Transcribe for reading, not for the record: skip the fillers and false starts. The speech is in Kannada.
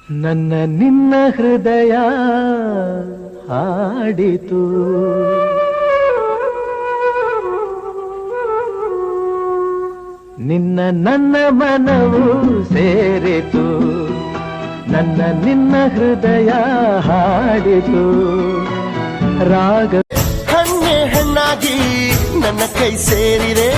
ನನ್ನ ನಿನ್ನ ಹೃದಯ ಹಾಡಿತು, ನಿನ್ನ ನನ್ನ ಮನವು ಸೇರಿತು, ನನ್ನ ನಿನ್ನ ಹೃದಯ ಹಾಡಿತು. ರಾಗ ಹೆಣ್ಣೆ ಹೆಣ್ಣಾಗಿ ನನ್ನ ಕೈ ಸೇರಿದೆ.